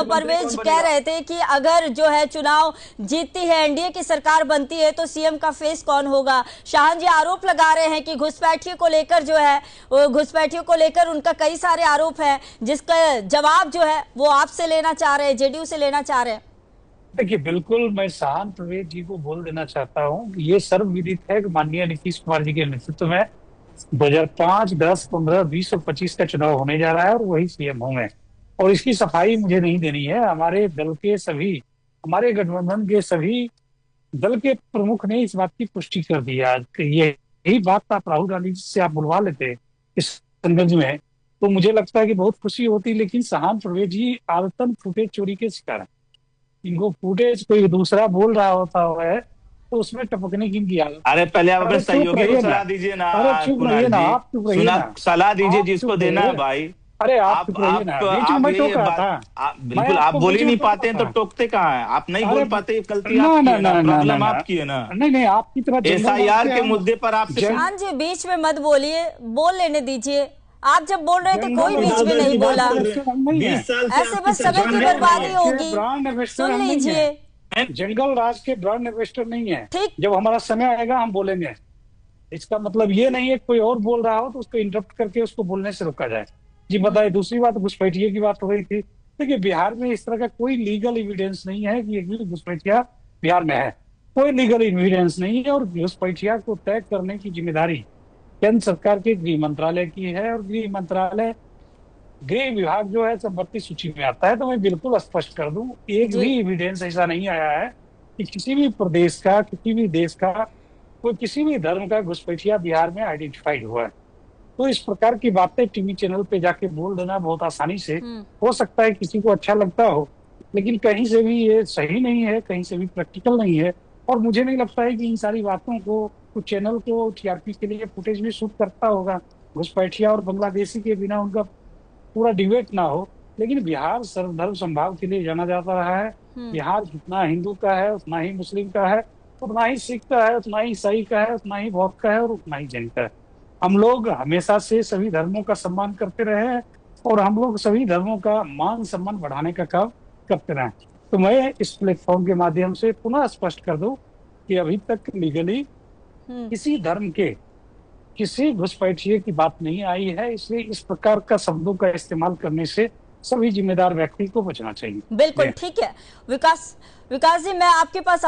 परवेज कह रहे थे कि अगर जो है चुनाव जीतती है, एनडीए की सरकार बनती है, तो सीएम का फेस कौन होगा। शाहन जी आरोप लगा रहे हैं कि घुसपैठियों को लेकर जो है घुसपैठियों को लेकर उनका कई सारे आरोप है, जिसका जवाब जो है वो आपसे लेना चाह रहे हैं, जेडीयू से लेना चाह रहे हैं। देखिए, बिल्कुल मैं शाहन परवेज जी को बोल देना चाहता हूँ कि ये सर्वविदित है कि माननीय नीतीश कुमार जी के नेतृत्व में 2005, 10, 15, 20 और 25 का चुनाव होने जा रहा है और वही सीएम होंगे। और इसकी सफाई मुझे नहीं देनी है। हमारे दल के सभी, हमारे गठबंधन के सभी दल के प्रमुख ने इस बात की पुष्टि कर दी आज कि यही बात आप राहुल गांधी जी से आप बुलवा लेते इस संदर्भ में, तो मुझे लगता है कि बहुत खुशी होती। लेकिन शाहन परवेज जी आदतन फुटेज चोरी के शिकार है। इनको फुटेज कोई दूसरा बोल रहा होता है तो उसमें टपकने की इनकी आदत। अरे पहले आप अपने अरे चुप सहयोगी को रहिए ना, सलाह दीजिए ना। अरे चुप कुणाल रहिए ना, जी, आप चुप रहिए ना, सलाह दीजिए आप जिसको चुप देना है रहिए। भाई। अरे आप चुप रहिए ना, बीच में मैं ये टोक रहा बात था। मैं बिल्कुल आप आपको बोल बीच ही में नहीं टोक पाते रहा हैं तो था। टोकते कहाँ हैं? आप नहीं अरे बोल पाते, गलती ना आपकी ना है ना, ना ना ना प्रॉब्लम ना, आपकी है ना। नहीं नहीं, आपकी तरह जंगल राज एसआईआर के के हम मुद्दे पर आपसे शाहन जी बीच में मत बोलिए, बोल लेने दीजिए। आप जब बोल रहे थे कोई बीच में नहीं बोला। नहीं है। 20 साल से ऐसे आपकी बस समय की सरकार बर्बादी है। होगी। ब्रांड एम्बेसडर सुन हम नहीं लीजिए। है, जंगल राज के ब्रांड एम्बेसडर नहीं है। ठीक। जब हमारा समय आएगा हम बोलेंगे। इसका मतलब ये नहीं है कि कोई और बोल रहा हो तो उसको इंटरप्ट करके उसको बोलने से रोका जाए। जी बताइए। दूसरी बात, घुसपैठिए की बात हो रही थी। देखिए, बिहार में इस तरह का कोई लीगल एविडेंस नहीं है कि एक भी घुसपैठिया बिहार में है। कोई लीगल एविडेंस नहीं है। और घुसपैठिया को तय करने की जिम्मेदारी केंद्र सरकार के गृह मंत्रालय की है। और गृह मंत्रालय, गृह विभाग जो है संपत्ति सूची में आता है। तो मैं बिल्कुल स्पष्ट कर दूं, एक जी। भी एविडेंस ऐसा नहीं आया है कि किसी भी प्रदेश का, किसी भी देश का, कोई किसी भी धर्म का घुसपैठिया बिहार में आइडेंटिफाइड हुआ है। तो इस प्रकार की बातें टीवी चैनल पे जाके बोल देना बहुत आसानी से हो सकता है किसी को अच्छा लगता हो, लेकिन कहीं से भी ये सही नहीं है, कहीं से भी प्रैक्टिकल नहीं है। और मुझे नहीं लगता है कि इन सारी बातों को कुछ चैनल को टीआरपी के लिए फुटेज भी शूट करता होगा। घुसपैठिया और बांग्लादेशी के बिना उनका पूरा डिबेट ना हो। लेकिन बिहार सर्वधर्म संभाव के लिए जाना जाता रहा है। बिहार जितना हिंदू का है उतना ही मुस्लिम का है, उतना ही सिख का है, उतना ही ईसाई का है, उतना ही बौद्ध का है और उतना ही जैन का है। हम लोग हमेशा से सभी धर्मों का सम्मान करते रहे हैं और हम लोग सभी धर्मों का मान सम्मान बढ़ाने का काम करते रहे। तो मैं इस प्लेटफॉर्म के माध्यम से पुनः स्पष्ट कर दूं कि अभी तक लीगली किसी धर्म के किसी घुसपैठिए की बात नहीं आई है। इसलिए इस प्रकार का शब्दों का इस्तेमाल करने से सभी जिम्मेदार व्यक्ति को बचना चाहिए। बिल्कुल ठीक है। विकास विकास जी, मैं आपके पास